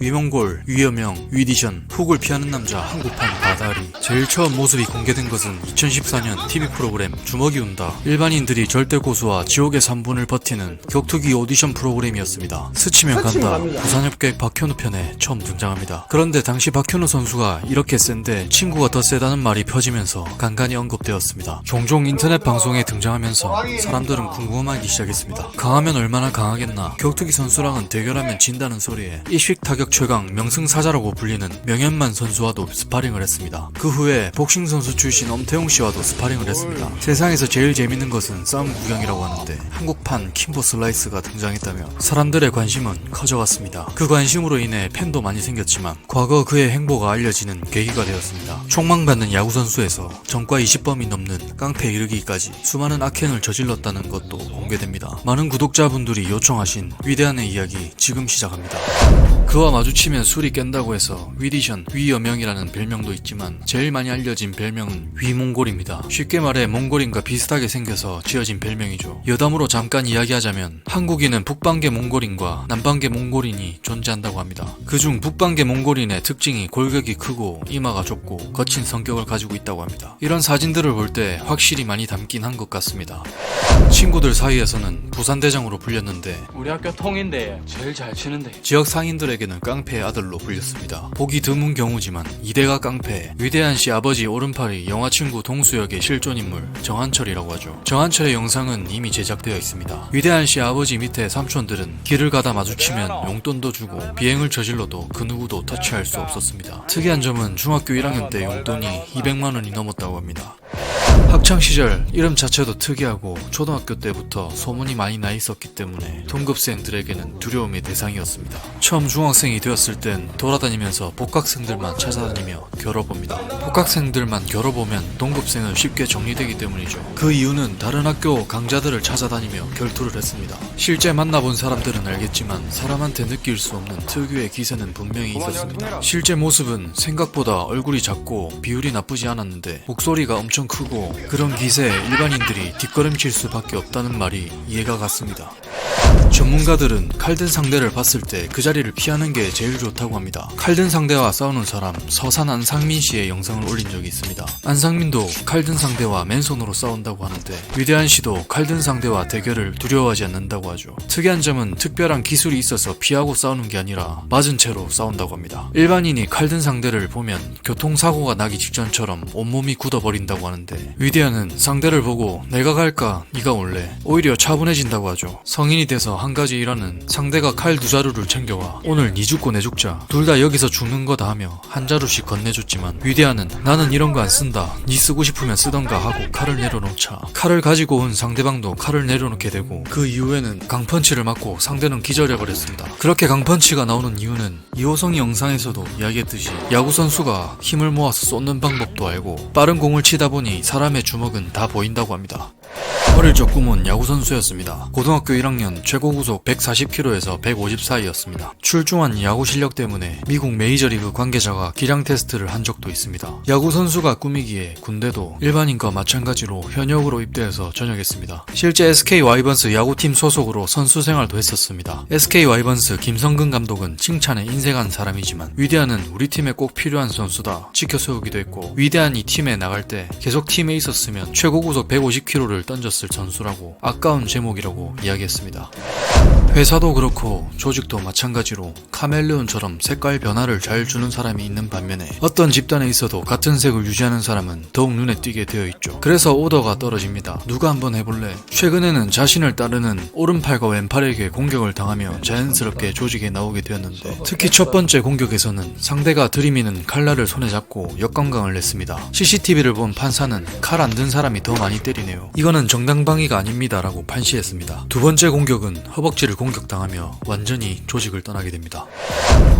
위몽골, 위여명, 위디션, 훅을 피하는 남자 한국판 바다리. 제일 처음 모습이 공개된 것은 2014년 TV 프로그램 주먹이 운다. 일반인들이 절대 고수와 지옥의 3분을 버티는 격투기 오디션 프로그램이었습니다. 스치면 간다. 부산협객 박현우 편에 처음 등장합니다. 그런데 당시 박현우 선수가 이렇게 센데 친구가 더 세다는 말이 펴지면서 간간히 언급되었습니다. 종종 인터넷 방송에 등장하면서 사람들은 궁금하기 시작했습니다. 강하면 얼마나 강하겠나. 격투기 선수랑은 대결하면 진다는 소리에 일식 타격 최강 명승사자라고 불리는 명현만 선수와도 스파링을 했습니다. 그 후에 복싱 선수 출신 엄태웅 씨와도 스파링을 했습니다. 세상에서 제일 재밌는 것은 싸움 구경이라고 하는데 한국판 킴보 슬라이스가 등장했다며 사람들의 관심은 커져갔습니다. 그 관심으로 인해 팬도 많이 생겼지만 과거 그의 행보가 알려지는 계기가 되었습니다. 총망받는 야구선수에서 전과 20범이 넘는 깡패 이르기까지 수많은 악행을 저질렀다는 것도 공개됩니다. 많은 구독자분들이 요청하신 위대한의 이야기 지금 시작합니다. 그와 마주치면 술이 깬다고 해서 위디션, 위여명이라는 별명도 있지만 제일 많이 알려진 별명은 위몽골입니다. 쉽게 말해 몽골인과 비슷하게 생겨서 지어진 별명이죠. 여담으로 잠깐 이야기하자면 한국인은 북방계 몽골인과 남방계 몽골인이 존재한다고 합니다. 그중 북방계 몽골인의 특징이 골격이 크고 이마가 좁고 거친 성격을 가지고 있다고 합니다. 이런 사진들을 볼 때 확실히 많이 닮긴 한 것 같습니다. 친구들 사이에서는 부산대장으로 불렸는데 우리 학교 통인데 제일 잘 치는데 지역 상인들에게는 깡패의 아들로 불렸습니다. 보기 드문 경우지만 이대가 깡패, 위대한 씨 아버지 오른팔이 영화친구 동수역의 실존인물 정한철이라고 하죠. 정한철의 영상은 이미 제작되어 있습니다. 위대한 씨 아버지 밑에 삼촌들은 길을 가다 마주치면 용돈도 주고 비행을 저질러도 그 누구도 터치할 수 없었습니다. 특이한 점은 중학교 1학년 때 용돈이 200만원이 넘었다고 합니다. 학창시절 이름 자체도 특이하고 초등학교 때부터 소문이 많이 나 있었기 때문에 동급생들에게는 두려움의 대상이었습니다. 처음 중학생이 되었을 땐 돌아다니면서 복학생들만 찾아다니며 겨뤄봅니다. 복학생들만 겨뤄보면 동급생은 쉽게 정리되기 때문이죠. 그 이유는 다른 학교 강자들을 찾아다니며 결투를 했습니다. 실제 만나본 사람들은 알겠지만 사람한테 느낄 수 없는 특유의 기세는 분명히 있었습니다. 실제 모습은 생각보다 얼굴이 작고 비율이 나쁘지 않았는데 목소리가 엄청 크고 그런 기세에 일반인들이 뒷걸음칠 수밖에 없다는 말이 이해가 갔습니다. 전문가들은 칼든 상대를 봤을 때 그 자리를 피하는 게 제일 좋다고 합니다. 칼든 상대와 싸우는 사람 서산 안상민 씨의 영상을 올린 적이 있습니다. 안상민도 칼든 상대와 맨손으로 싸운다고 하는데 위대한 씨도 칼든 상대와 대결을 두려워하지 않는다고 하죠. 특이한 점은 특별한 기술이 있어서 피하고 싸우는 게 아니라 맞은 채로 싸운다고 합니다. 일반인이 칼든 상대를 보면 교통사고가 나기 직전처럼 온몸이 굳어버린다고 하는데 위대한은 상대를 보고 내가 갈까 네가 올래 오히려 차분해진다고 하죠. 성인이 돼서 한 가지 일하는 상대가 칼 두 자루를 챙겨와 오늘 니 죽고 내 죽자 둘 다 여기서 죽는 거다 하며 한 자루씩 건네줬지만 위대한은 나는 이런 거 안 쓴다 니 쓰고 싶으면 쓰던가 하고 칼을 내려놓자 칼을 가지고 온 상대방도 칼을 내려놓게 되고 그 이후에는 강펀치를 맞고 상대는 기절해버렸습니다. 그렇게 강펀치가 나오는 이유는 이호성이 영상에서도 이야기했듯이 야구선수가 힘을 모아서 쏟는 방법도 알고 빠른 공을 치다 보니 사람의 주먹은 다 보인다고 합니다. 어릴 적 꿈은 야구선수였습니다. 고등학교 1학년 최고구속 140km에서 150 사이였습니다. 출중한 야구 실력 때문에 미국 메이저리그 관계자가 기량 테스트를 한 적도 있습니다. 야구선수가 꿈이기에 군대도 일반인과 마찬가지로 현역으로 입대해서 전역했습니다. 실제 SK 와이번스 야구팀 소속으로 선수 생활도 했었습니다. SK 와이번스 김성근 감독은 칭찬에 인색한 사람이지만 위대한은 우리 팀에 꼭 필요한 선수다 지켜 세우기도 했고 위대한이 팀에 나갈 때 계속 팀에 있었으면 최고구속 150km를 던졌을 선수라고 아까운 제목이라고 이야기했습니다. 회사도 그렇고 조직도 마찬가지로 카멜레온처럼 색깔 변화를 잘 주는 사람이 있는 반면에 어떤 집단에 있어도 같은 색을 유지하는 사람은 더욱 눈에 띄게 되어 있죠. 그래서 오더가 떨어집니다. 누가 한번 해볼래? 최근에는 자신을 따르는 오른팔과 왼팔에게 공격을 당하며 자연스럽게 조직에 나오게 되었는데 특히 첫 번째 공격에서는 상대가 들이미는 칼날을 손에 잡고 역관광을 냈습니다. CCTV를 본 판사는 칼 안 든 사람이 더 많이 때리네요. 이거는 정당방위가 아닙니다 라고 판시했습니다. 두 번째 공격은 허벅지를 공격당하며 완전히 조직을 떠나게 됩니다.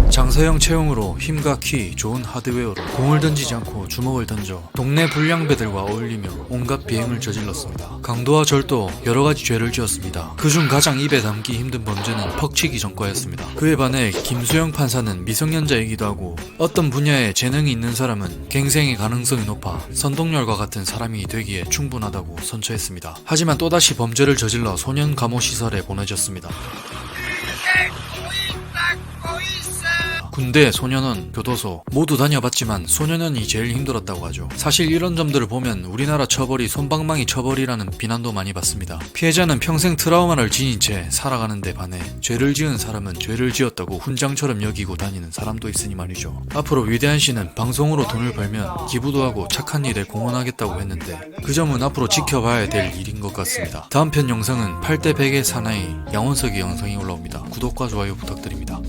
장사형 체형으로 힘과 키 좋은 하드웨어로 공을 던지지 않고 주먹을 던져 동네 불량배들과 어울리며 온갖 비행을 저질렀습니다. 강도와 절도 여러가지 죄를 지었습니다. 그중 가장 입에 담기 힘든 범죄는 퍽치기 전과였습니다. 그에 반해 김수영 판사는 미성년자이기도 하고 어떤 분야에 재능이 있는 사람은 갱생의 가능성이 높아 선동열과 같은 사람이 되기에 충분하다고 선처했습니다. 하지만 또다시 범죄를 저질러 소년 감호시설에 보내졌습니다. 군대, 소년원, 교도소 모두 다녀봤지만 소년원이 제일 힘들었다고 하죠. 사실 이런 점들을 보면 우리나라 처벌이 솜방망이 처벌이라는 비난도 많이 받습니다. 피해자는 평생 트라우마를 지닌 채 살아가는 데 반해 죄를 지은 사람은 죄를 지었다고 훈장처럼 여기고 다니는 사람도 있으니 말이죠. 앞으로 위대한 씨는 방송으로 돈을 벌면 기부도 하고 착한 일에 공헌하겠다고 했는데 그 점은 앞으로 지켜봐야 될 일인 것 같습니다. 다음 편 영상은 8대 100의 사나이 양원석의 영상이 올라옵니다. 구독과 좋아요 부탁드립니다.